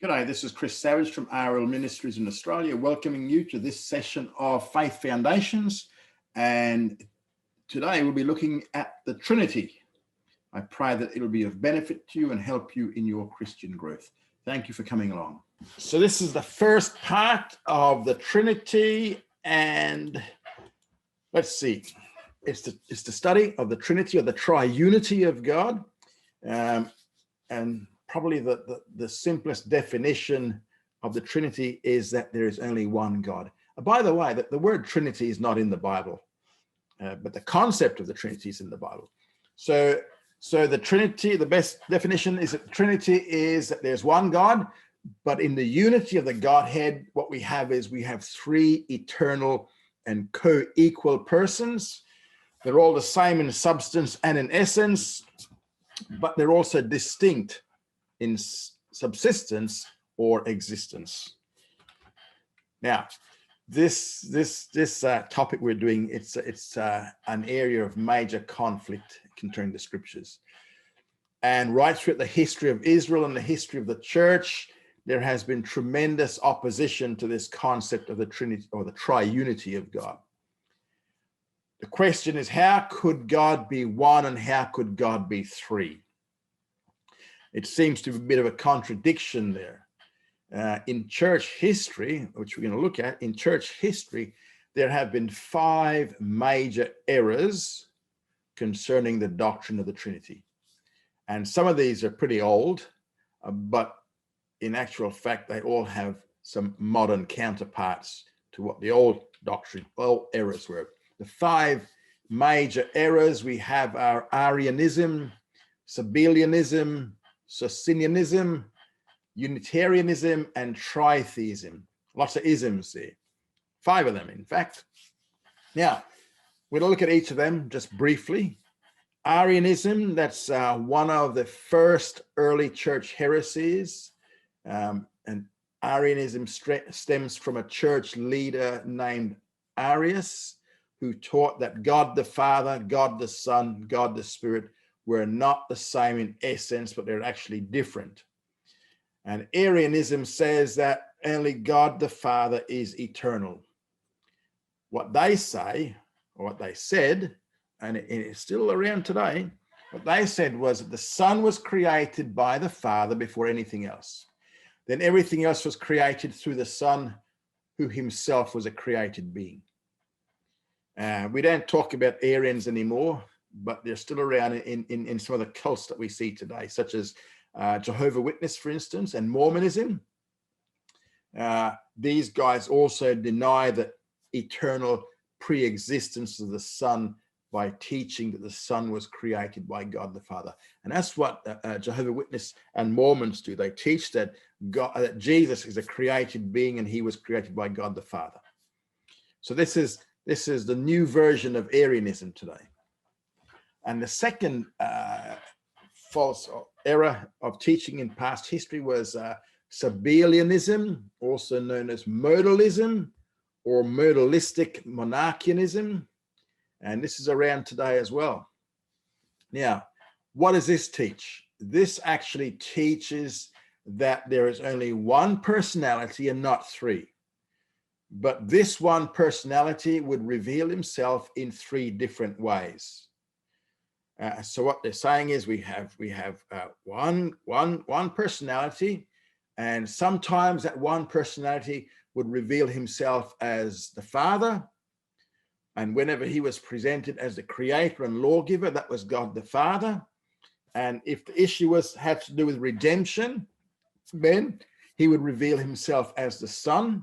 G'day, this is Chris Savage from RL Ministries in Australia, welcoming you to this session of Faith Foundations. And today we'll be looking at the Trinity. I pray that it'll be of benefit to you and help you in your Christian growth. Thank you for coming along. So this is the first part of the Trinity, and let's see. It's the study of the Trinity, or the triunity of God. And probably the simplest definition of the Trinity is that there is only one God. By the way, that the word Trinity is not in the Bible, but the concept of the Trinity is in the Bible. So the Trinity, the best definition is that Trinity is that there's one God, but in the unity of the Godhead, what we have is we have three eternal and co-equal persons. They're all the same in substance and in essence, but they're also distinct in subsistence or existence. Now, this topic we're doing, it's an area of major conflict concerning the scriptures. And right throughout the history of Israel and the history of the church, there has been tremendous opposition to this concept of the Trinity, or the triunity of God. The question is, how could God be one and how could God be three? It seems to be a bit of a contradiction there. In church history, which we're going to look at, in church history, there have been 5 major errors concerning the doctrine of the Trinity. And some of these are pretty old, but in actual fact, they all have some modern counterparts to what the old doctrine, old errors were. The 5 major errors we have are Arianism, Sabellianism, Socinianism, Unitarianism, and tritheism. Lots of isms there. 5 of them, in fact. Now, we're going to look at each of them just briefly. Arianism, that's one of the first early church heresies. And Arianism stems from a church leader named Arius, who taught that God the Father, God the Son, God the Spirit were not the same in essence, but they're actually different. And Arianism says that only God the Father is eternal. What they say, or what they said, and it's still around today, what they said was that the Son was created by the Father before anything else. Then everything else was created through the Son, who himself was a created being. We don't talk about Arians anymore, but they're still around in some of the cults that we see today, such as Jehovah Witness, for instance, and Mormonism. These guys also deny the eternal pre-existence of the Son by teaching that the Son was created by God the Father. And that's what Jehovah Witness and Mormons do. They teach that that Jesus is a created being and he was created by God the Father. So this is the new version of Arianism today. And the second false error of teaching in past history was Sabellianism, also known as modalism or modalistic monarchianism. And this is around today as well. Now, what does this teach? This actually teaches that there is only one personality and not 3. But this one personality would reveal himself in 3 different ways. So what they're saying is we have one personality, and sometimes that one personality would reveal himself as the Father. And whenever he was presented as the creator and lawgiver, that was God the Father. And if the issue had to do with redemption, then he would reveal himself as the Son.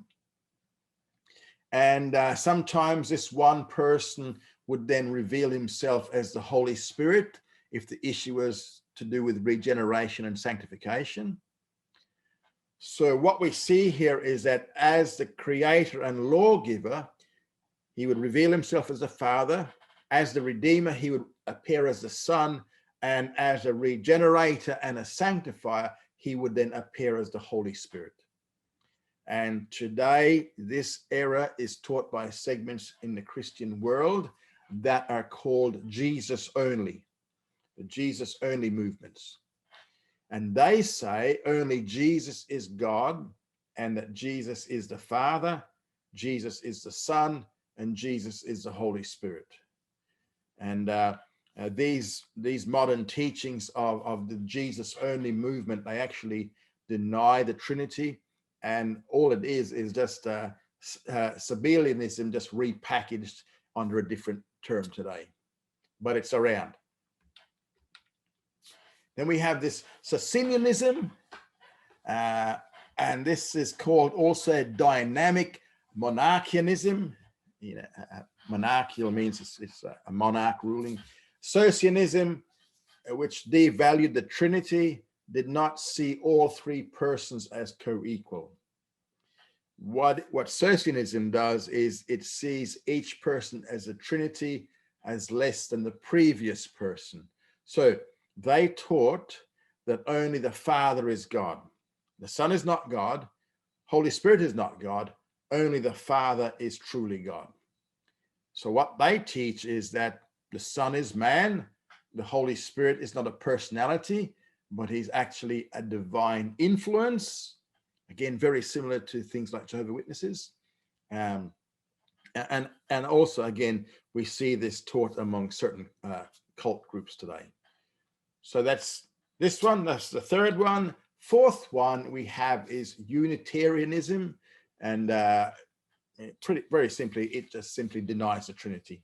And sometimes this one person would then reveal himself as the Holy Spirit if the issue was to do with regeneration and sanctification. So what we see here is that as the creator and lawgiver, he would reveal himself as the Father. As the Redeemer, he would appear as the Son. And as a regenerator and a sanctifier, he would then appear as the Holy Spirit. And today, this error is taught by segments in the Christian world that are called Jesus only, the Jesus only movements. And they say only Jesus is God, and that Jesus is the Father, Jesus is the Son, and Jesus is the Holy Spirit. And these modern teachings of the Jesus only movement, they actually deny the Trinity, and all it is just Sabellianism just repackaged under a different term today, but it's around. Then we have this Socinianism, and this is called also dynamic monarchianism. You know, monarchical means it's a monarch ruling. Socianism, which devalued the Trinity, did not see all three persons as co-equal. What Socianism does is it sees each person as a Trinity, as less than the previous person. So they taught that only the Father is God. The Son is not God. Holy Spirit is not God. Only the Father is truly God. So what they teach is that the Son is man. The Holy Spirit is not a personality, but he's actually a divine influence. Again, very similar to things like Jehovah's Witnesses. And also, again, we see this taught among certain cult groups today. So that's this one. That's the third one. Fourth one we have is Unitarianism. And very simply, it just simply denies the Trinity.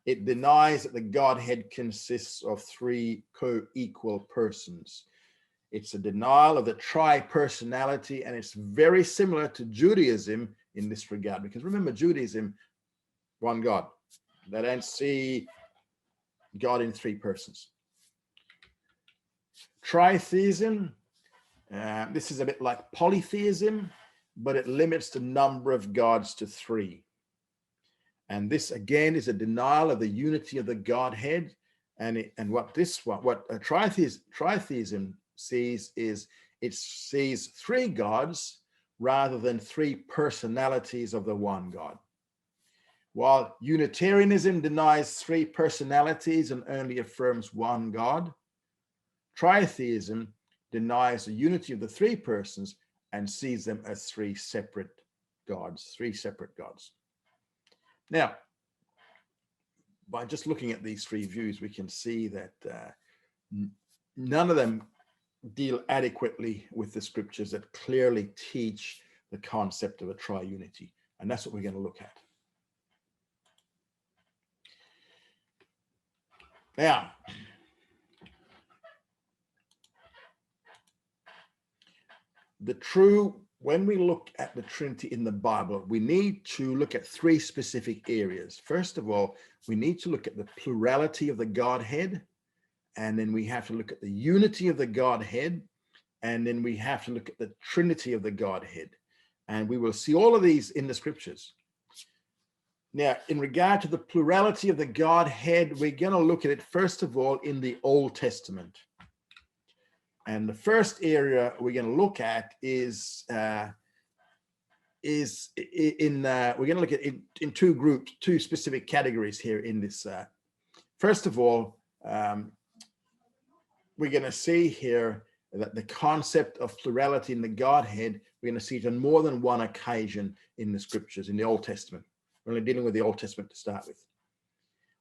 It denies that the Godhead consists of three co-equal persons. It's a denial of the tri-personality, and it's very similar to Judaism in this regard. Because remember, Judaism, one God. They don't see God in three persons. Tritheism, this is a bit like polytheism, but it limits the number of gods to three. And this again is a denial of the unity of the Godhead. And what tritheism sees is it sees three gods rather than three personalities of the one God. While Unitarianism denies three personalities and only affirms one God, tritheism denies the unity of the three persons and sees them as three separate gods. Now, by just looking at these three views, we can see that none of them deal adequately with the scriptures that clearly teach the concept of a triunity. And that's what we're going to look at. Now, when we look at the Trinity in the Bible, we need to look at three specific areas. First of all, we need to look at the plurality of the Godhead, and then we have to look at the unity of the Godhead, and then we have to look at the Trinity of the Godhead. And we will see all of these in the scriptures. Now, in regard to the plurality of the Godhead, we're going to look at it, first of all, in the Old Testament. And the first area we're going to look at is we're going to look at it in two groups, two specific categories here in this. First of all, we're going to see here that the concept of plurality in the Godhead, we're going to see it on more than one occasion in the scriptures, in the Old Testament. We're only dealing with the Old Testament to start with.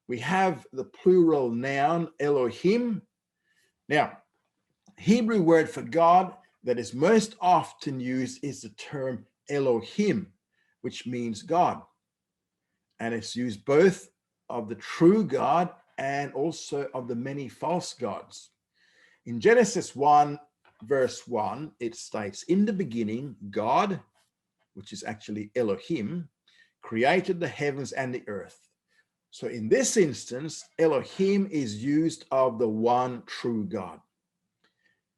We have the plural noun, Elohim. Now, Hebrew word for God that is most often used is the term Elohim, which means God. And it's used both of the true God and also of the many false gods. In Genesis 1, verse 1, it states, "In the beginning, God," which is actually Elohim, "created the heavens and the earth." So in this instance, Elohim is used of the one true God.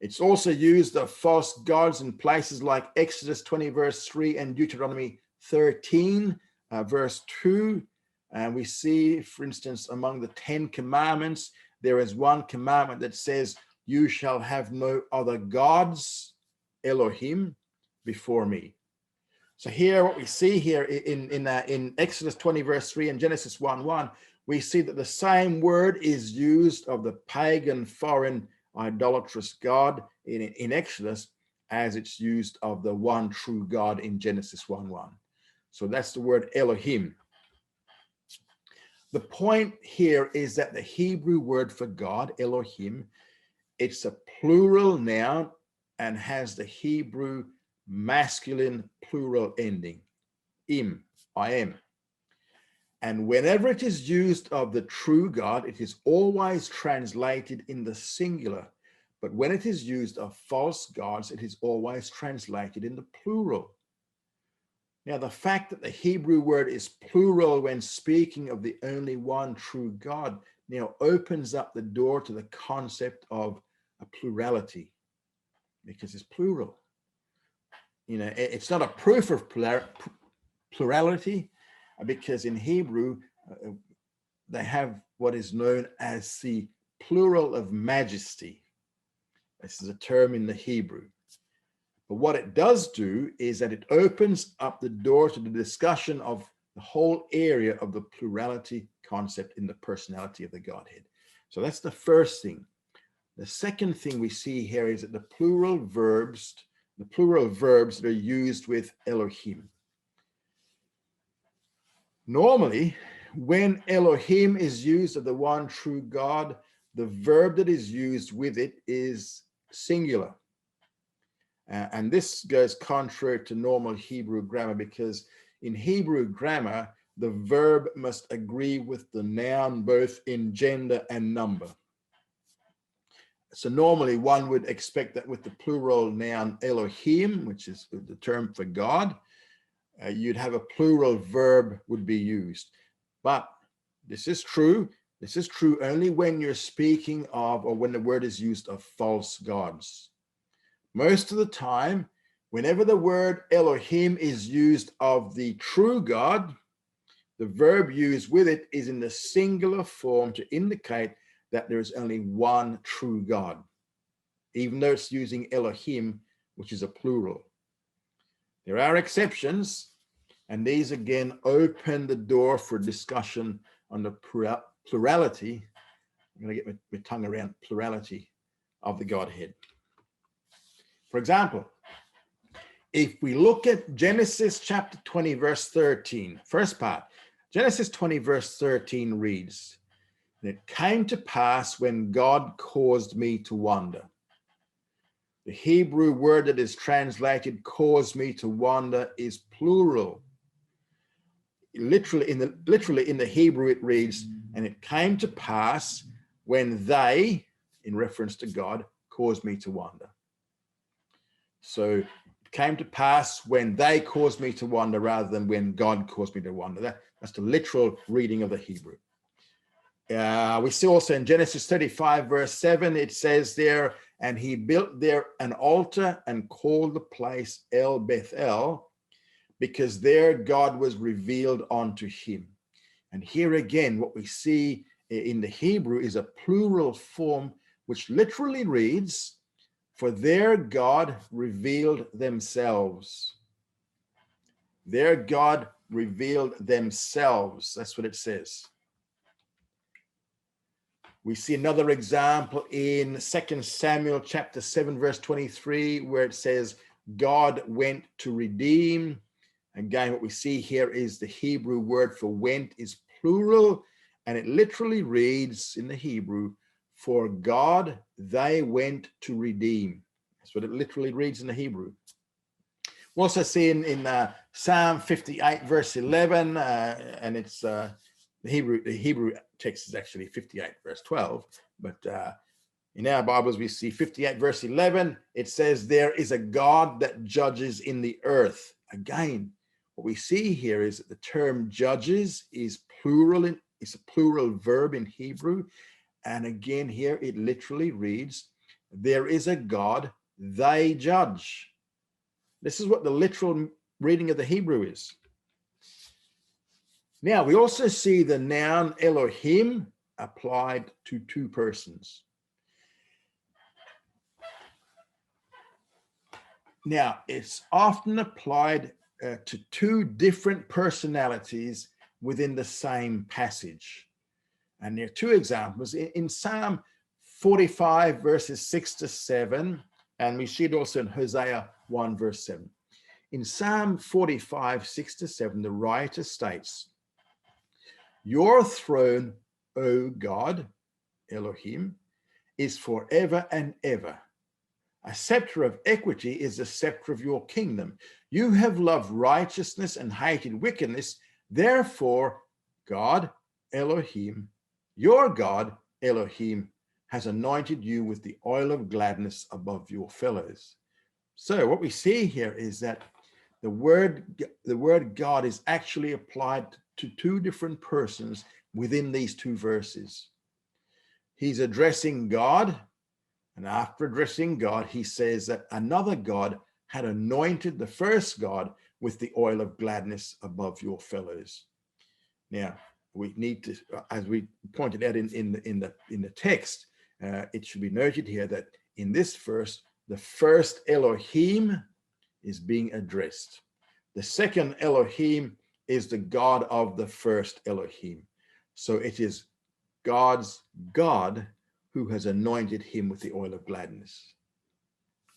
It's also used of false gods in places like Exodus 20, verse 3 and Deuteronomy 13, verse 2. And we see, for instance, among the 10 commandments, there is one commandment that says, "You shall have no other gods, Elohim, before me." So here, what we see here in Exodus 20, verse 3 and Genesis 1:1, we see that the same word is used of the pagan foreign idolatrous God in Exodus as it's used of the one true God in Genesis 1:1. So that's the word Elohim. The point here is that the Hebrew word for God, Elohim, it's a plural noun and has the Hebrew masculine plural ending, im, I-M. And whenever it is used of the true God, it is always translated in the singular. But when it is used of false gods, it is always translated in the plural. Now, the fact that the Hebrew word is plural when speaking of the only one true God now opens up the door to the concept of a plurality, because it's plural. You know, it's not a proof of plurality, because in Hebrew, they have what is known as the plural of majesty. This is a term in the Hebrew. But what it does do is that it opens up the door to the discussion of the whole area of the plurality concept in the personality of the Godhead. So that's the first thing. The second thing we see here is that the plural verbs that are used with Elohim. Normally, when Elohim is used of the one true God, the verb that is used with it is singular. And this goes contrary to normal Hebrew grammar, because in Hebrew grammar, the verb must agree with the noun both in gender and number. So normally one would expect that with the plural noun Elohim, which is the term for God, you'd have a plural verb would be used. But this is true. This is true only when you're speaking of, or when the word is used of false gods. Most of the time, whenever the word Elohim is used of the true God, the verb used with it is in the singular form to indicate that there is only one true God, even though it's using Elohim, which is a plural. There are exceptions, and these again open the door for discussion on the plurality. I'm going to get my tongue around plurality of the Godhead. For example, if we look at Genesis chapter 20, verse 13, first part, Genesis 20, verse 13 reads, "It came to pass when God caused me to wonder." The Hebrew word that is translated "caused me to wonder" is plural. Literally in the Hebrew it reads, "And it came to pass when they," in reference to God, "caused me to wonder." So it came to pass when they caused me to wonder rather than when God caused me to wonder. That's the literal reading of the Hebrew. We see also in Genesis 35, verse 7, it says there, "And he built there an altar and called the place El Bethel, because there God was revealed unto him." And here again, what we see in the Hebrew is a plural form, which literally reads, "For there God revealed themselves." There God revealed themselves. That's what it says. We see another example in 2 Samuel chapter 7, verse 23, where it says, "God went to redeem." Again, what we see here is the Hebrew word for "went" is plural, and it literally reads in the Hebrew, "For God they went to redeem." That's what it literally reads in the Hebrew. We also see in Psalm 58, verse 11, and it's the Hebrew text is actually 58, verse 12, but in our Bibles we see 58, verse 11. It says, "There is a God that judges in the earth." Again, what we see here is that the term "judges" is plural. It's a plural verb in Hebrew. And again, here it literally reads, "There is a God, they judge." This is what the literal reading of the Hebrew is. Now, we also see the noun Elohim applied to two persons. Now, it's often applied to two different personalities within the same passage. And there are two examples. In Psalm 45 verses 6 to 7, and we see it also in Hosea 1 verse 7. In Psalm 45, 6 to 7, the writer states, "Your throne, O God, Elohim, is forever and ever. A scepter of equity is the scepter of your kingdom. You have loved righteousness and hated wickedness. Therefore, God, Elohim, your God, Elohim, has anointed you with the oil of gladness above your fellows." So what we see here is that the word God is actually applied to two different persons within these two verses. He's addressing God, and after addressing God, he says that another God had anointed the first God with the oil of gladness above your fellows. Now, we need to, as we pointed out in the text, it should be noted here that in this verse, the first Elohim is being addressed. The second Elohim is the God of the first Elohim. So it is God's God who has anointed him with the oil of gladness.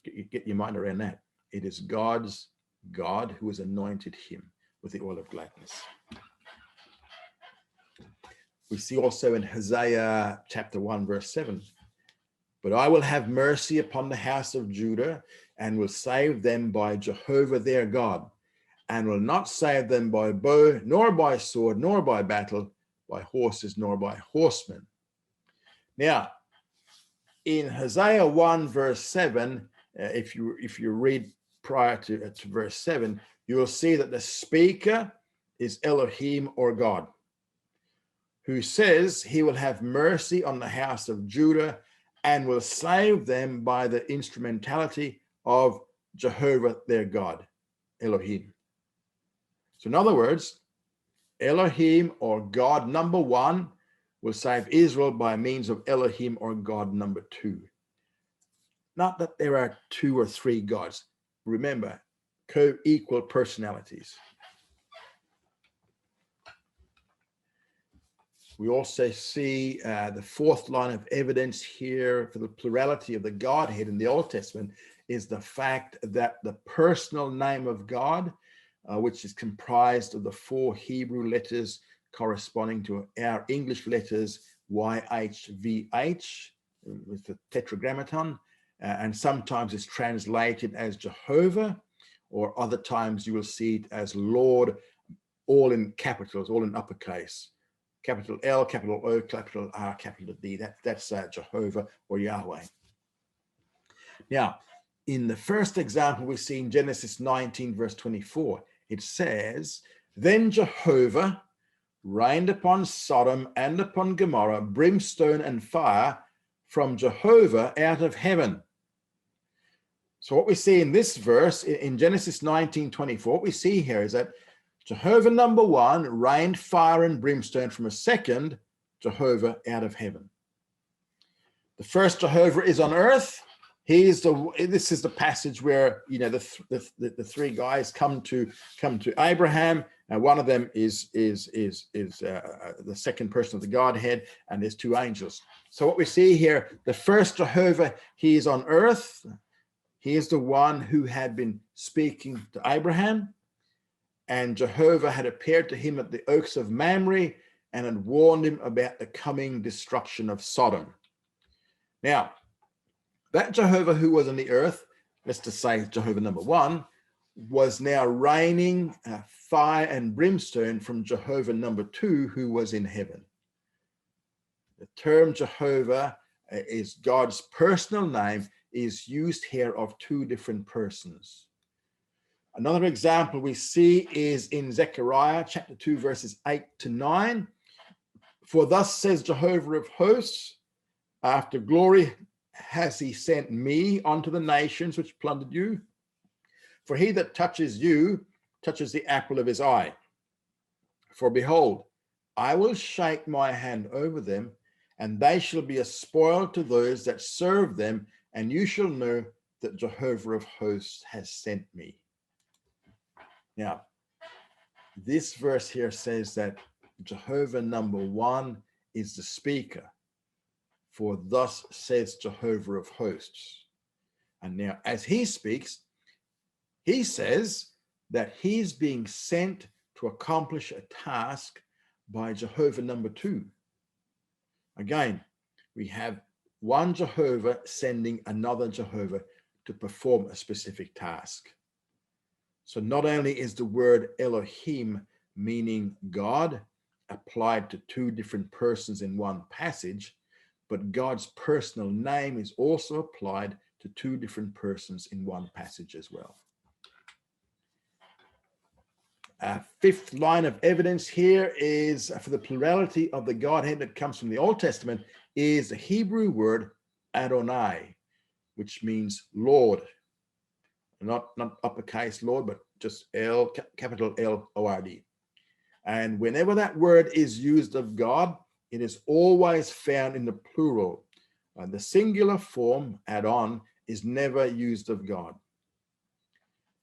Get your mind around that. It is God's God who has anointed him with the oil of gladness. We see also in Hosea chapter 1 verse 7, "But I will have mercy upon the house of Judah and will save them by Jehovah their God, and will not save them by bow, nor by sword, nor by battle, by horses, nor by horsemen." Now, in Hosea 1 verse 7, if you read prior to verse 7, you will see that the speaker is Elohim, or God, who says he will have mercy on the house of Judah and will save them by the instrumentality of Jehovah their God, Elohim. So in other words, Elohim, or God number one, will save Israel by means of Elohim, or God number two. Not that there are two or three gods. Remember, co-equal personalities. We also see the fourth line of evidence here for the plurality of the Godhead in the Old Testament is the fact that the personal name of God, which is comprised of the four Hebrew letters corresponding to our English letters YHVH with the tetragrammaton, and sometimes it's translated as Jehovah, or other times you will see it as Lord, all in capitals, all in uppercase. Capital L, capital O, capital R, capital D. That's Jehovah, or Yahweh. Now, in the first example we see in Genesis 19, verse 24, it says, "Then Jehovah rained upon Sodom and upon Gomorrah brimstone and fire from Jehovah out of heaven." So what we see in this verse, in Genesis 19:24, what we see here is that Jehovah number one rained fire and brimstone from a second Jehovah out of heaven. The first Jehovah is on earth. This is the passage where, you know, the three guys come to Abraham, and one of them is the second person of the Godhead, and there's two angels. So what we see here, the first Jehovah, he is on earth. He is the one who had been speaking to Abraham, and Jehovah had appeared to him at the oaks of Mamre and had warned him about the coming destruction of Sodom. Now, that Jehovah who was on the earth, let's just say Jehovah number one, was now raining fire and brimstone from Jehovah number two, who was in heaven. The term Jehovah is God's personal name, is used here of two different persons. Another example we see is in Zechariah chapter 2, verses 8 to 9. "For thus says Jehovah of hosts, after glory has he sent me unto the nations which plundered you. For he that touches you touches the apple of his eye. For behold, I will shake my hand over them, and they shall be a spoil to those that serve them, and you shall know that Jehovah of hosts has sent me." Now, this verse here says that Jehovah number one is the speaker. for thus says Jehovah of hosts. And now as he speaks, he says that he's being sent to accomplish a task by Jehovah number 2. Again, we have one Jehovah sending another Jehovah to perform a specific task. So not only is the word Elohim, meaning God, applied to 2 different persons in one passage, but God's personal name is also applied to 2 different persons in one passage as well. A 5th line of evidence here is for the plurality of the Godhead that comes from the Old Testament is the Hebrew word Adonai, which means Lord. Not uppercase Lord, but just L, capital L-O-R-D. And whenever that word is used of God, it is always found in the plural. The singular form, Adon, is never used of God.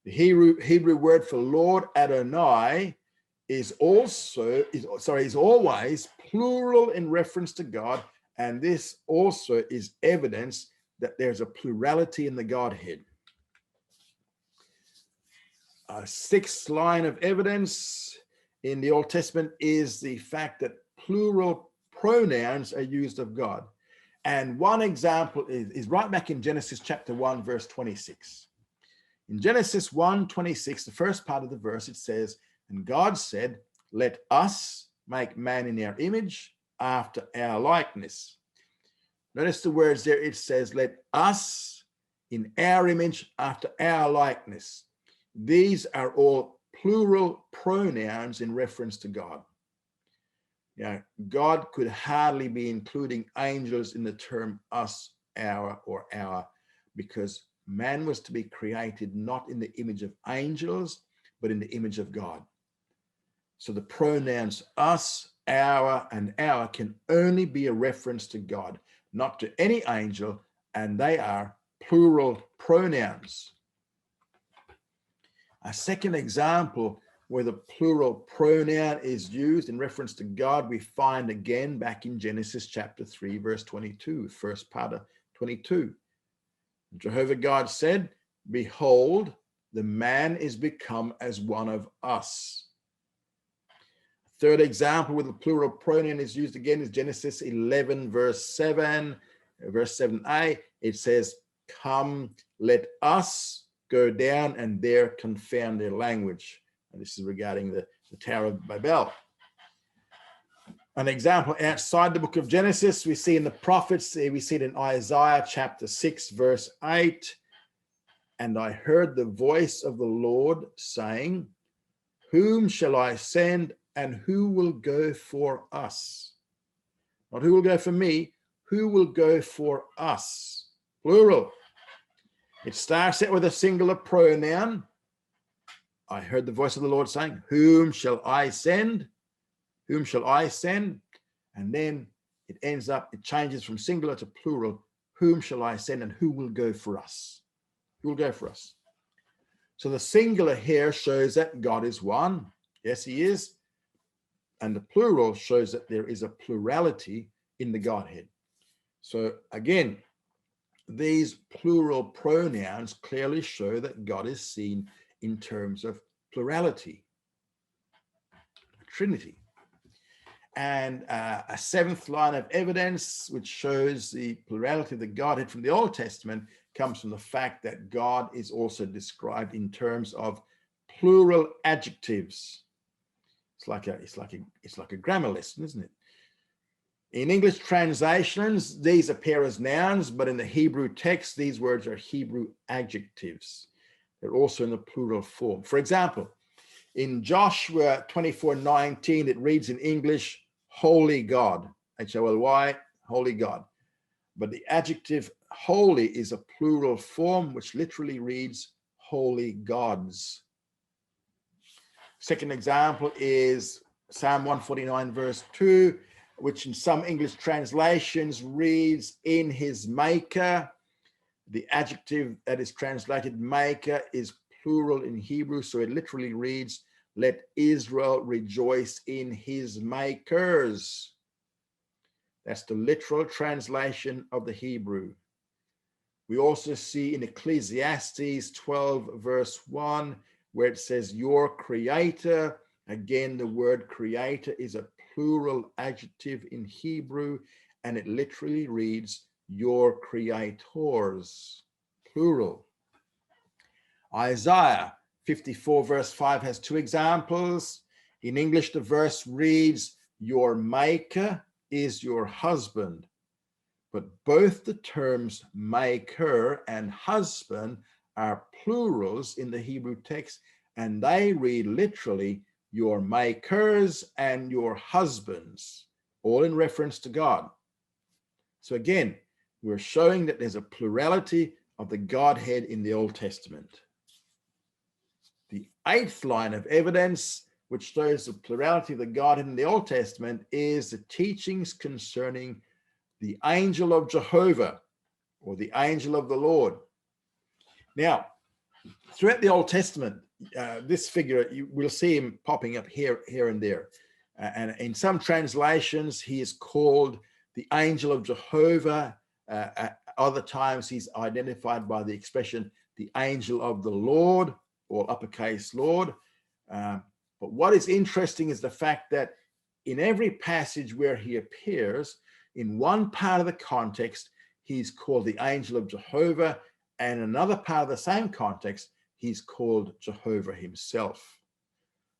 The Hebrew word for Lord, Adonai, is always plural in reference to God, and this also is evidence that there's a plurality in the Godhead. A 6th line of evidence in the Old Testament is the fact that plural pronouns are used of God. And one example is right back in Genesis chapter 1, verse 26. In Genesis 1:26, the first part of the verse, it says, and God said, let us make man in our image after our likeness. Notice the words there, it says, let us in our image after our likeness. These are all plural pronouns in reference to God. Now, God could hardly be including angels in the term us, our, or our, because man was to be created not in the image of angels, but in the image of God. So the pronouns us, our, and our can only be a reference to God, not to any angel, and they are plural pronouns. A second example where the plural pronoun is used in reference to God, we find again back in Genesis chapter 3, verse 22, first part of 22. Jehovah God said, behold, the man is become as one of us. Third example where the plural pronoun is used again is Genesis 11, verse 7, verse 7a. It says, come, let us go down and there confound their language. And this is regarding the Tower of Babel. An example outside the book of Genesis, we see in the prophets, we see it in Isaiah chapter 6, verse 8. And I heard the voice of the Lord saying, whom shall I send and who will go for us? Not who will go for me, who will go for us? Plural. It starts out with a singular pronoun. I heard the voice of the Lord saying, whom shall I send? Whom shall I send? And then it ends up, it changes from singular to plural. Whom shall I send and who will go for us? Who will go for us? So the singular here shows that God is one. Yes, he is. And the plural shows that there is a plurality in the Godhead. So again, these plural pronouns clearly show that God is seen in terms of plurality, Trinity. And a 7th line of evidence, which shows the plurality of the Godhead from the Old Testament, comes from the fact that God is also described in terms of plural adjectives. It's like a grammar lesson, isn't it? In English translations, these appear as nouns, but in the Hebrew text, these words are Hebrew adjectives. They're also in the plural form. For example, in Joshua 24:19, it reads in English, holy God, H-O-L-Y, holy God. But the adjective holy is a plural form, which literally reads holy gods. Second example is Psalm 149, verse 2, which in some English translations reads in his maker. The adjective that is translated maker is plural in Hebrew, so it literally reads, let Israel rejoice in his makers. That's the literal translation of the Hebrew. We also see in Ecclesiastes 12, verse 1, where it says, your creator. Again, the word creator is a plural adjective in Hebrew, and it literally reads, your creators, plural. Isaiah 54, verse 5 has two examples. In English, the verse reads, your maker is your husband. But both the terms maker and husband are plurals in the Hebrew text, and they read literally, your makers and your husbands, all in reference to God. So again, we're showing that there's a plurality of the Godhead in the Old Testament. The eighth line of evidence, which shows the plurality of the Godhead in the Old Testament, is the teachings concerning the angel of Jehovah, or the angel of the Lord. Now, throughout the Old Testament, this figure, you will see him popping up here and there. And in some translations, he is called the angel of Jehovah. Other times, he's identified by the expression, the angel of the Lord, or uppercase Lord. But what is interesting is the fact that in every passage where he appears, in one part of the context, he's called the angel of Jehovah, and another part of the same context, he's called Jehovah himself.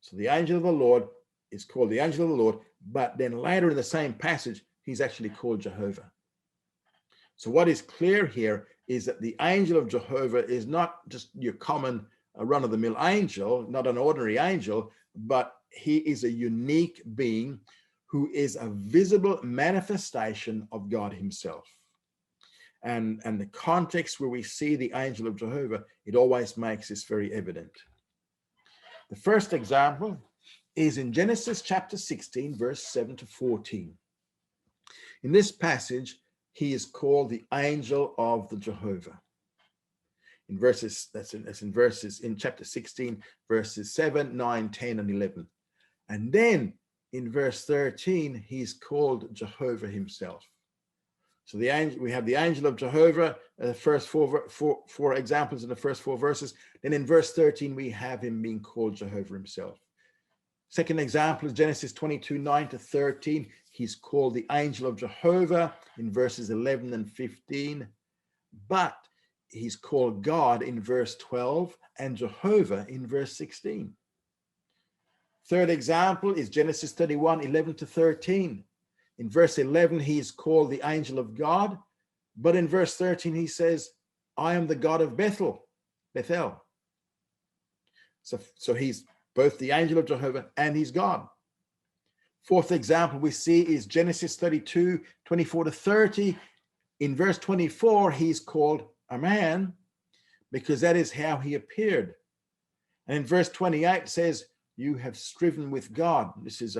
So the angel of the Lord is called the angel of the Lord, but then later in the same passage, he's actually called Jehovah. So what is clear here is that the angel of Jehovah is not just your common run-of-the-mill angel, not an ordinary angel, but he is a unique being who is a visible manifestation of God himself. And the context where we see the angel of Jehovah, it always makes this very evident. The first example is in Genesis chapter 16, verse 7 to 14. In this passage, he is called the angel of the Jehovah. In verses, in chapter 16, verses 7, 9, 10, and 11. And then in verse 13, he's called Jehovah himself. So the angel, we have the angel of Jehovah, the first four examples in the first four verses. Then in verse 13, we have him being called Jehovah himself. Second example is Genesis 22, 9 to 13. He's called the angel of Jehovah in verses 11 and 15. But he's called God in verse 12 and Jehovah in verse 16. Third example is Genesis 31, 11 to 13. In verse 11, he is called the angel of God. But in verse 13, he says, I am the God of Bethel. So he's both the angel of Jehovah and he's God. Fourth example we see is Genesis 32, 24 to 30. In verse 24, he's called a man because that is how he appeared. And in verse 28 says, you have striven with God. This is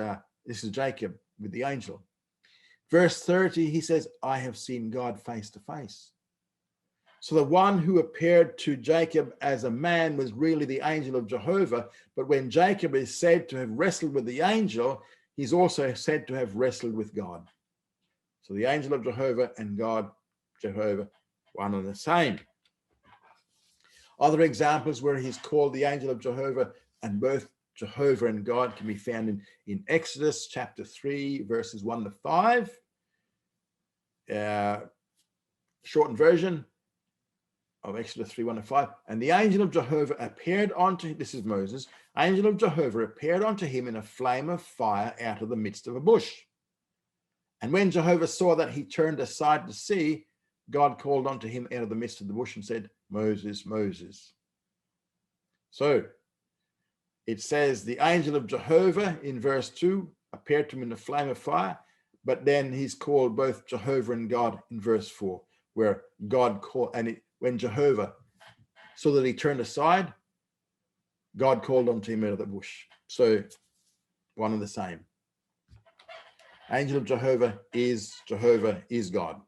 Jacob with the angel. Verse 30, he says, I have seen God face to face. So the one who appeared to Jacob as a man was really the angel of Jehovah. But when Jacob is said to have wrestled with the angel, he's also said to have wrestled with God. So the angel of Jehovah and God, Jehovah, one and the same. Other examples where he's called the angel of Jehovah and both Jehovah and God can be found in Exodus chapter 3, verses 1 to 5. Shortened version of Exodus 3, 1 to 5. And the angel of Jehovah appeared unto him, this is Moses, angel of Jehovah appeared unto him in a flame of fire out of the midst of a bush. And when Jehovah saw that he turned aside to see, God called unto him out of the midst of the bush and said, Moses, Moses. So it says the angel of Jehovah in verse 2 appeared to him in a flame of fire, but then he's called both Jehovah and God in verse 4, where God called, and when Jehovah saw that he turned aside, God called unto him out of the bush. So one and the same. Angel of Jehovah is God.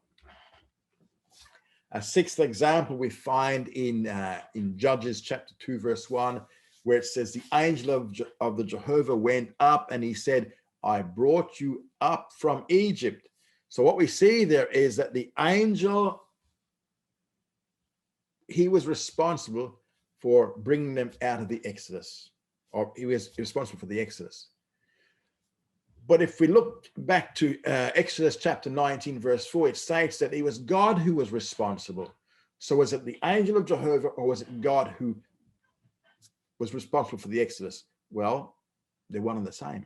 A sixth example we find in Judges chapter 2, verse 1, where it says the angel of the Jehovah went up and he said, I brought you up from Egypt. So what we see there is that the angel, he was responsible for bringing them out of the Exodus, or he was responsible for the Exodus. But if we look back to Exodus chapter 19, verse 4, it states that it was God who was responsible. So was it the angel of Jehovah, or was it God who was responsible for the Exodus? Well, they're one and the same.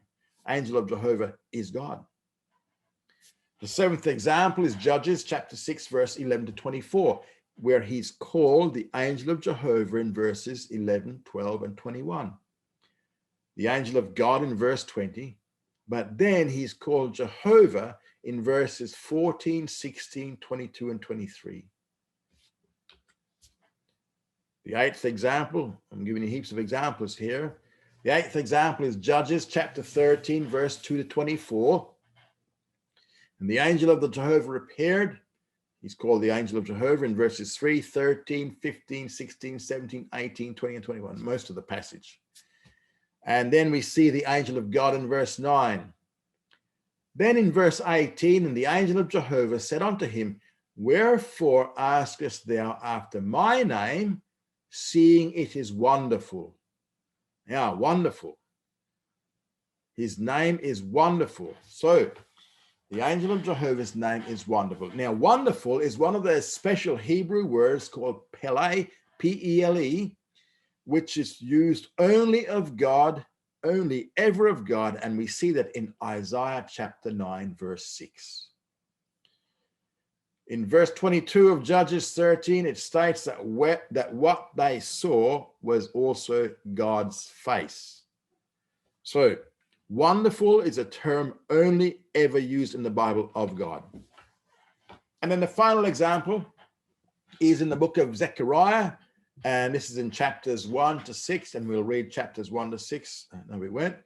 Angel of Jehovah is God. The seventh example is Judges chapter 6, verse 11 to 24, where he's called the angel of Jehovah in verses 11, 12, and 21. The angel of God in verse 20, but then he's called Jehovah in verses 14, 16, 22, and 23. The eighth example, I'm giving you heaps of examples here. The eighth example is Judges chapter 13, verse 2 to 24. And the angel of the Jehovah appeared. He's called the angel of Jehovah in verses 3, 13, 15, 16, 17, 18, 20, and 21, most of the passage. And then we see the angel of God in verse 9. Then in verse 18, and the angel of Jehovah said unto him, wherefore askest thou after my name, seeing it is wonderful? Yeah, wonderful. His name is wonderful. So the angel of Jehovah's name is wonderful. Now, wonderful is one of those special Hebrew words called Pele, P-E-L-E, which is used only of God, only ever of God. And we see that in Isaiah chapter 9, verse 6. In verse 22 of Judges 13, it states that what they saw was also God's face. So, wonderful is a term only ever used in the Bible of God. And then the final example is in the book of Zechariah, and this is in chapters 1 to 6, and we'll read chapters 1 to 6. No, we won't.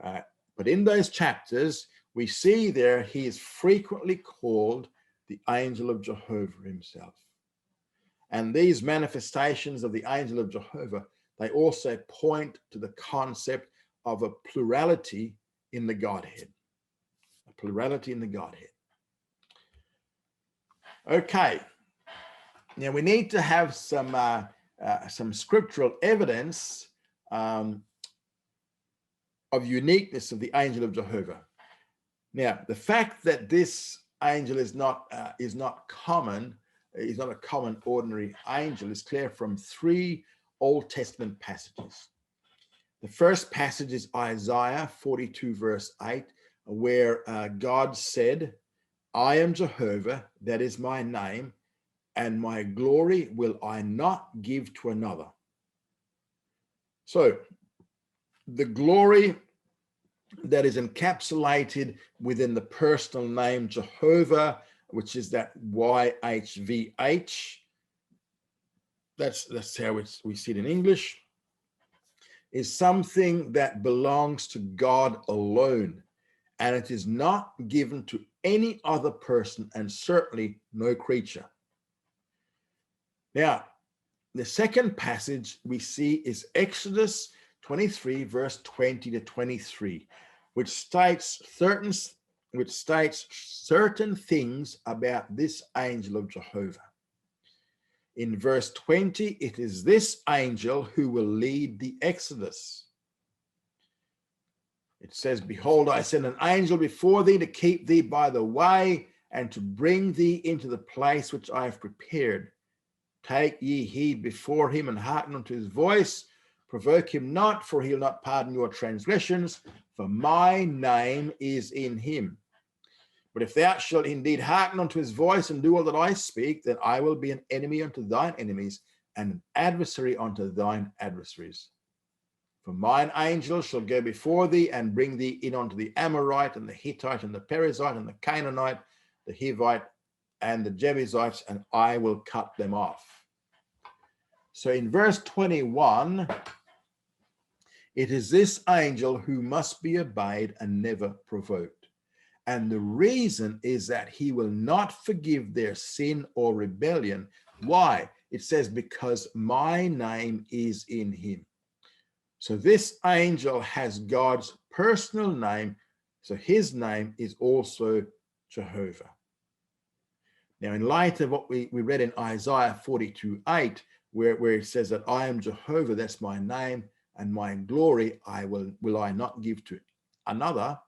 But in those chapters, we see there he is frequently called the angel of Jehovah himself. And these manifestations of the angel of Jehovah, they also point to the concept of a plurality in the Godhead. A plurality in the Godhead. Okay. Now we need to have some scriptural evidence of uniqueness of the angel of Jehovah. Now, the fact that this angel is not common, is not a common ordinary angel, is clear from 3 Old Testament passages. The first passage is Isaiah 42, verse 8, where God said, I am Jehovah, that is my name, and my glory will I not give to another. So, the glory that is encapsulated within the personal name Jehovah, which is that YHVH, that's how we see it in English, is something that belongs to God alone, and it is not given to any other person, and certainly no creature. Now, the second passage we see is Exodus 23, verse 20 to 23, which states certain things about this angel of Jehovah. In verse 20, it is this angel who will lead the Exodus. It says, behold, I send an angel before thee to keep thee by the way and to bring thee into the place which I have prepared. Take ye heed before him and hearken unto his voice. Provoke him not, for he'll not pardon your transgressions, for my name is in him. But if thou shalt indeed hearken unto his voice and do all that I speak, then I will be an enemy unto thine enemies and an adversary unto thine adversaries. For mine angel shall go before thee and bring thee in unto the Amorite and the Hittite and the Perizzite and the Canaanite, the Hivite and the Jebusites, and I will cut them off. So in verse 21, it is this angel who must be obeyed and never provoked. And the reason is that he will not forgive their sin or rebellion. Why? It says, because my name is in him. So this angel has God's personal name. So his name is also Jehovah. Now, in light of what we read in Isaiah 42:8, where it says that I am Jehovah, that's my name, and my glory will I not give to another.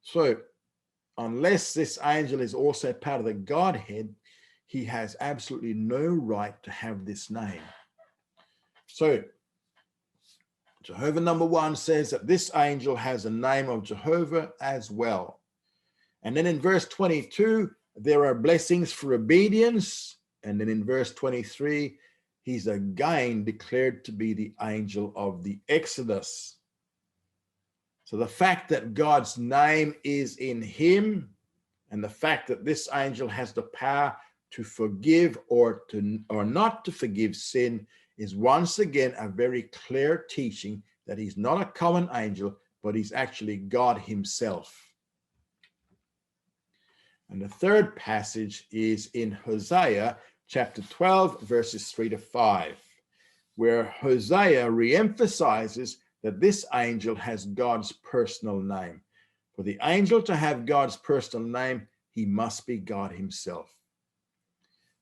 So unless this angel is also part of the Godhead, he has absolutely no right to have this name. So Jehovah number 1 says that this angel has a name of Jehovah as well. And then in verse 22, there are blessings for obedience. And then in verse 23, he's again declared to be the angel of the Exodus. So the fact that God's name is in him, and the fact that this angel has the power to forgive or not to forgive sin, is once again a very clear teaching that he's not a common angel, but he's actually God himself. And the third passage is in Hosea chapter 12, verses 3-5, where Hosea reemphasizes that this angel has God's personal name. For the angel to have God's personal name, he must be God himself.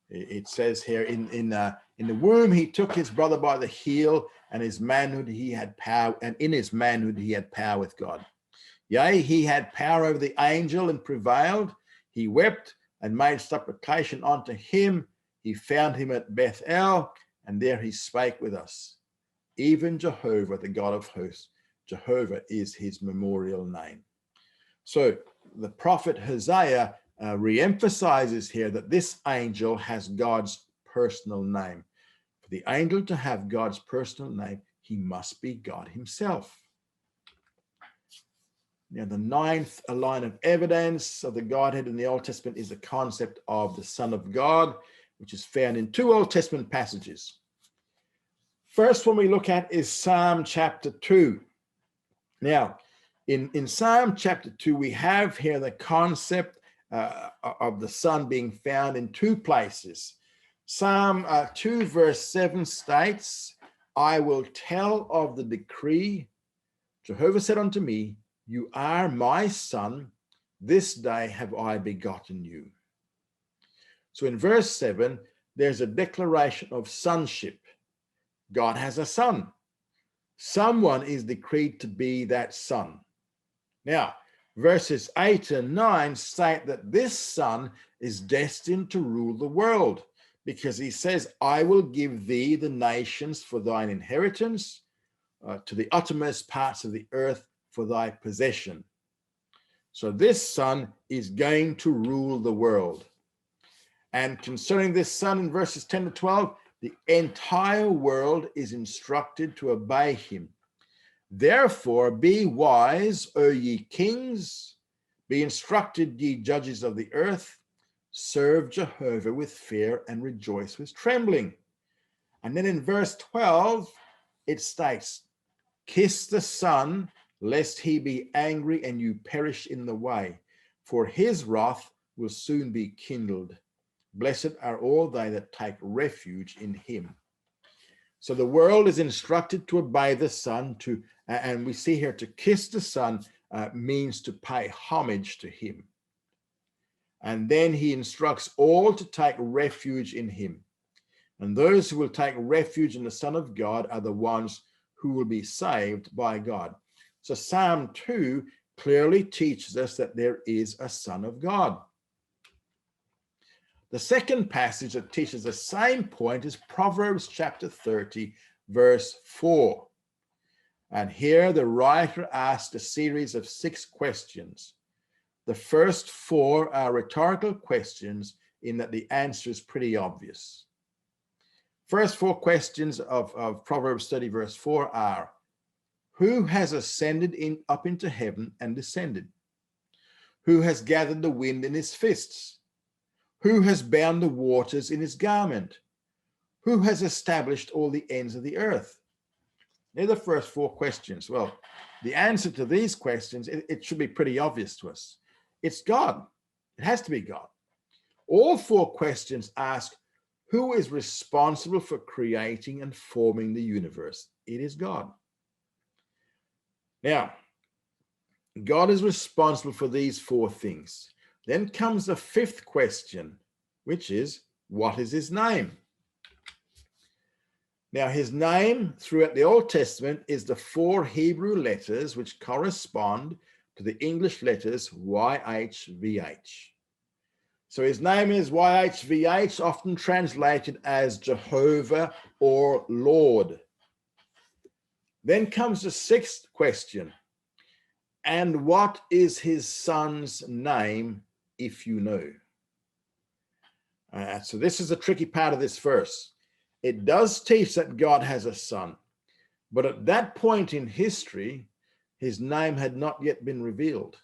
It says here, in the womb he took his brother by the heel, and his manhood he had power, and in his manhood he had power with God. Yea, he had power over the angel and prevailed. He wept and made supplication unto him. He found him at Bethel, and there he spake with us. Even Jehovah, the God of hosts, Jehovah is his memorial name. So the prophet Hosea reemphasizes here that this angel has God's personal name. For the angel to have God's personal name, he must be God himself. Now, the ninth line of evidence of the Godhead in the Old Testament is the concept of the Son of God, which is found in 2 Old Testament passages. First one we look at is Psalm chapter 2. Now, in Psalm chapter 2, we have here the concept of the Son being found in 2 places. Psalm 2 verse 7 states, I will tell of the decree. Jehovah said unto me, you are my son, this day have I begotten you. So in verse 7, there's a declaration of sonship. God has a son. Someone is decreed to be that son. Now, verses 8 and 9 state that this son is destined to rule the world, because he says, I will give thee the nations for thine inheritance, to the uttermost parts of the earth for thy possession. So this son is going to rule the world. And concerning this son in verses 10-12, the entire world is instructed to obey him. Therefore, be wise, O ye kings, be instructed, ye judges of the earth, serve Jehovah with fear and rejoice with trembling. And then in verse 12, it states, kiss the Son, lest he be angry and you perish in the way, for his wrath will soon be kindled. Blessed are all they that take refuge in him. So the world is instructed to obey the Son, and we see here to kiss the Son means to pay homage to him. And then he instructs all to take refuge in him. And those who will take refuge in the Son of God are the ones who will be saved by God. So Psalm 2 clearly teaches us that there is a Son of God. The second passage that teaches the same point is Proverbs chapter 30, verse 4. And here the writer asks a series of 6 questions. The first 4 are rhetorical questions in that the answer is pretty obvious. First 4 questions of Proverbs 30, verse 4 are, who has ascended up into heaven and descended? Who has gathered the wind in his fists? Who has bound the waters in his garment? Who has established all the ends of the earth? They're the first 4 questions. Well, the answer to these questions, it should be pretty obvious to us. It's God. It has to be God. All 4 questions ask, who is responsible for creating and forming the universe? It is God. Now, God is responsible for these 4 things. Then comes the fifth question, which is, what is his name? Now, his name throughout the Old Testament is the 4 Hebrew letters which correspond to the English letters YHVH. So his name is YHVH, often translated as Jehovah or Lord. Then comes the 6th question. And what is his son's name, if you know? So this is the tricky part of this verse. It does teach that God has a son, but at that point in history, his name had not yet been revealed.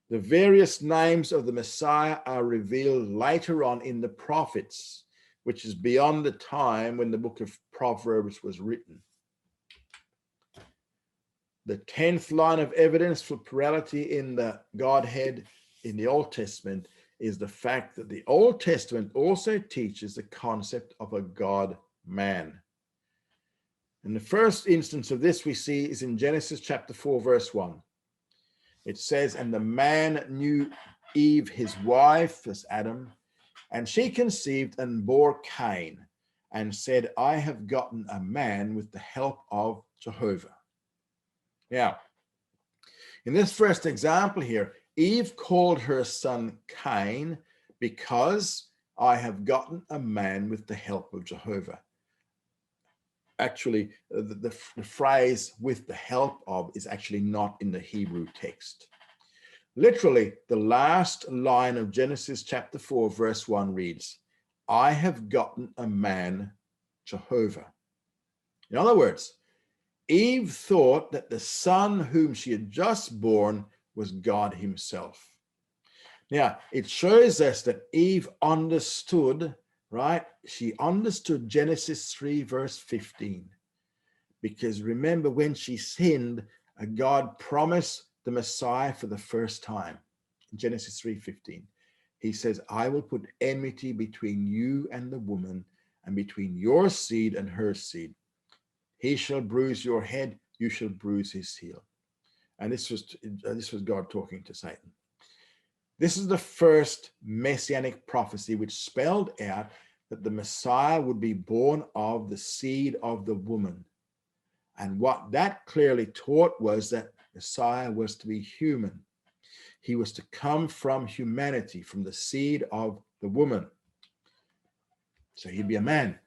The various names of the Messiah are revealed later on in the prophets, which is beyond the time when the book of Proverbs was written. The 10th line of evidence for plurality in the Godhead in the Old Testament is the fact that the Old Testament also teaches the concept of a God-man. And the first instance of this we see is in Genesis chapter 4, verse 1. It says, and the man knew Eve, his wife, that's Adam, and she conceived and bore Cain, and said, I have gotten a man with the help of Jehovah. Now, in this first example here, Eve called her son Cain because I have gotten a man with the help of Jehovah. Actually, the phrase with the help of is actually not in the Hebrew text. Literally, the last line of Genesis chapter 4, verse 1 reads, I have gotten a man, Jehovah. In other words, Eve thought that the son whom she had just born was God himself. Now, it shows us that Eve understood, right? She understood Genesis 3, verse 15. Because remember, when she sinned, God promised the Messiah for the first time. In Genesis 3:15, he says, I will put enmity between you and the woman, and between your seed and her seed. He shall bruise your head, you shall bruise his heel. And this was God talking to Satan. This is the first messianic prophecy which spelled out that the Messiah would be born of the seed of the woman. And what that clearly taught was that Messiah was to be human. He was to come from humanity, from the seed of the woman. So he'd be a man.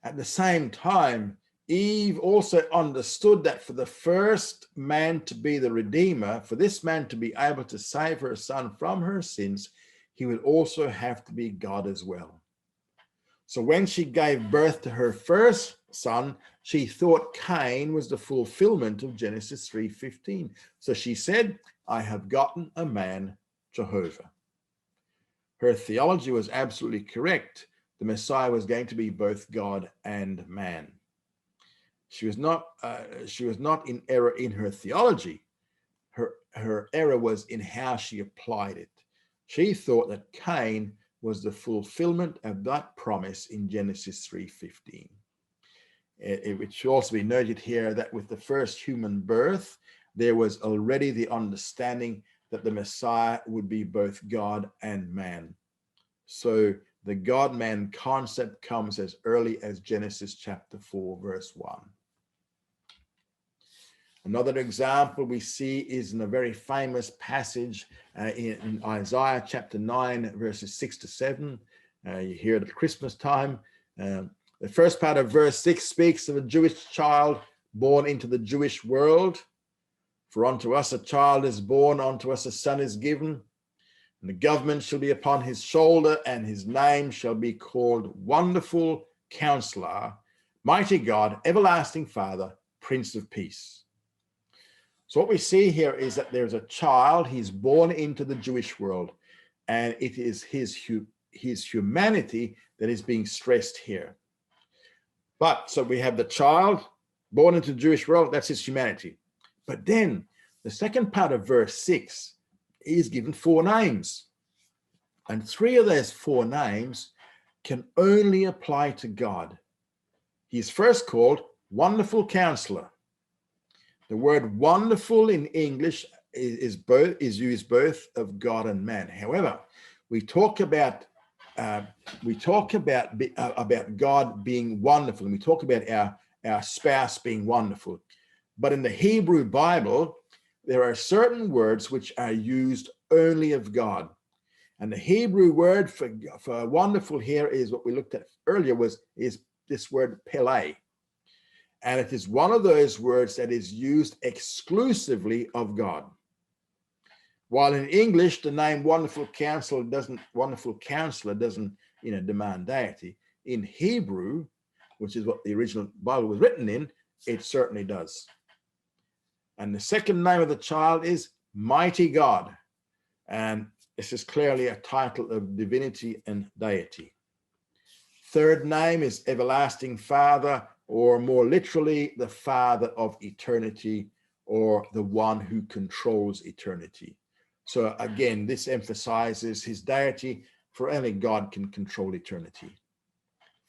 At the same time, Eve also understood that for the first man to be the Redeemer, for this man to be able to save her son from her sins, he would also have to be God as well. So when she gave birth to her first son, she thought Cain was the fulfillment of Genesis 3:15. So she said, I have gotten a man, Jehovah. Her theology was absolutely correct. The Messiah was going to be both God and man. She was not in error in her theology. Her error was in how she applied it. She thought that Cain was the fulfillment of that promise in Genesis 3:15. It should also be noted here that with the first human birth, there was already the understanding that the Messiah would be both God and man. So the God-man concept comes as early as Genesis chapter 4, verse 1. Another example we see is in a very famous passage in Isaiah chapter 9, verses 6 to 7. You hear it at Christmas time. The first part of verse 6 speaks of a Jewish child born into the Jewish world. For unto us a child is born, unto us a son is given, and the government shall be upon his shoulder, and his name shall be called Wonderful Counselor, Mighty God, Everlasting Father, Prince of Peace. So what we see here is that there's a child, he's born into the Jewish world, and it is his humanity that is being stressed here. But so we have the child born into the Jewish world, that's his humanity. But then the second part of verse 6 is given 4 names. And 3 of those 4 names can only apply to God. He's first called Wonderful Counselor. The word wonderful in English is used both of God and man. However, we talk about God being wonderful, and we talk about our spouse being wonderful. But in the Hebrew Bible, there are certain words which are used only of God. And the Hebrew word for wonderful here is what we looked at earlier, is this word pele. And it is one of those words that is used exclusively of God. While in English, the name wonderful counselor doesn't demand deity. In Hebrew, which is what the original Bible was written in, it certainly does. And the second name of the child is Mighty God. And this is clearly a title of divinity and deity. Third name is Everlasting Father, or more literally, the Father of eternity, or the one who controls eternity. So again, this emphasizes his deity, for only God can control eternity.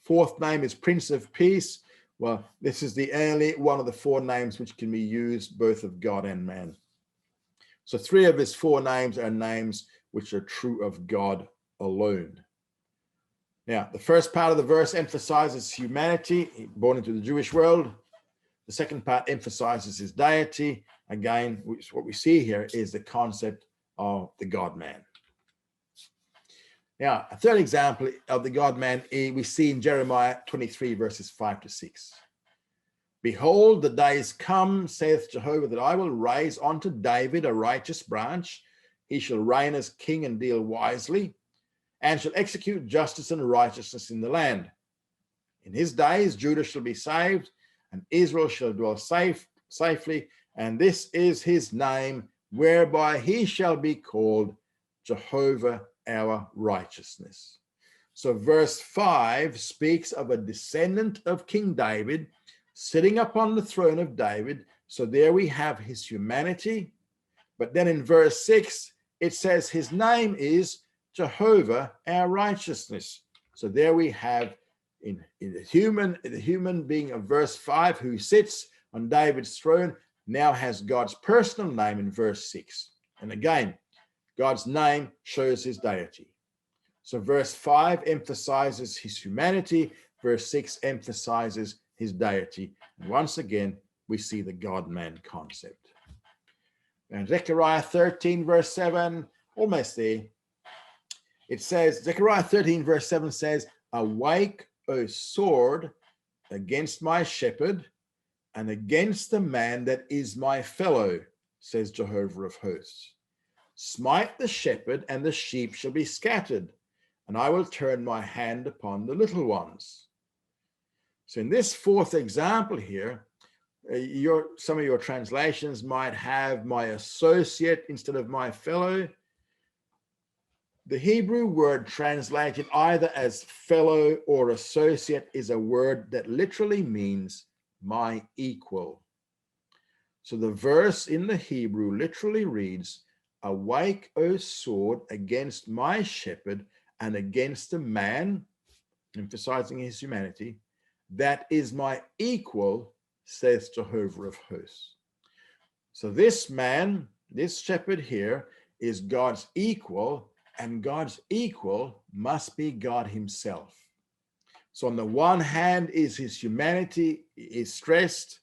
Fourth name is Prince of Peace. Well, this is the only one of the four names which can be used both of God and man. So three of his four names are names which are true of God alone. Now, the first part of the verse emphasizes humanity, born into the Jewish world. The second part emphasizes his deity. Again, what we see here is the concept of the God-man. Now, a third example of the God-man we see in Jeremiah 23, verses 5-6. Behold, the days come, saith Jehovah, that I will raise unto David a righteous branch. He shall reign as king and deal wisely, and shall execute justice and righteousness in the land. In his days, Judah shall be saved, and Israel shall dwell safely, and this is his name, whereby he shall be called Jehovah our righteousness. So verse 5 speaks of a descendant of King David sitting upon the throne of David. So there we have his humanity. But then in verse 6, it says his name is Jehovah our righteousness. So there we have in the human being of verse 5 who sits on David's throne now has God's personal name in verse 6. And again, God's name shows his deity. So verse 5 emphasizes his humanity. Verse 6 emphasizes his deity. And once again, we see the God-man concept. And Zechariah 13, verse 7, almost there. It says, Zechariah 13, verse 7 says, awake, O sword, against my shepherd, and against the man that is my fellow, says Jehovah of hosts. Smite the shepherd, and the sheep shall be scattered, and I will turn my hand upon the little ones. So in this fourth example here, some of your translations might have my associate instead of my fellow. The Hebrew word translated either as fellow or associate is a word that literally means my equal. So the verse in the Hebrew literally reads, awake, O sword, against my shepherd and against the man, emphasizing his humanity, that is my equal, says Jehovah of hosts. So this man, this shepherd here, is God's equal, and God's equal must be God himself. So on the one hand is his humanity is stressed,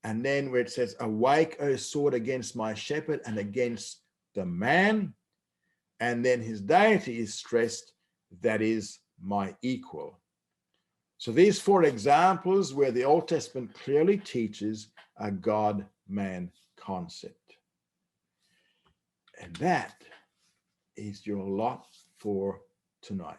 and then where it says, awake, O sword, against my shepherd and against the man, and then his deity is stressed, that is my equal. So these four examples where the Old Testament clearly teaches a God-man concept. And that is your lot for tonight.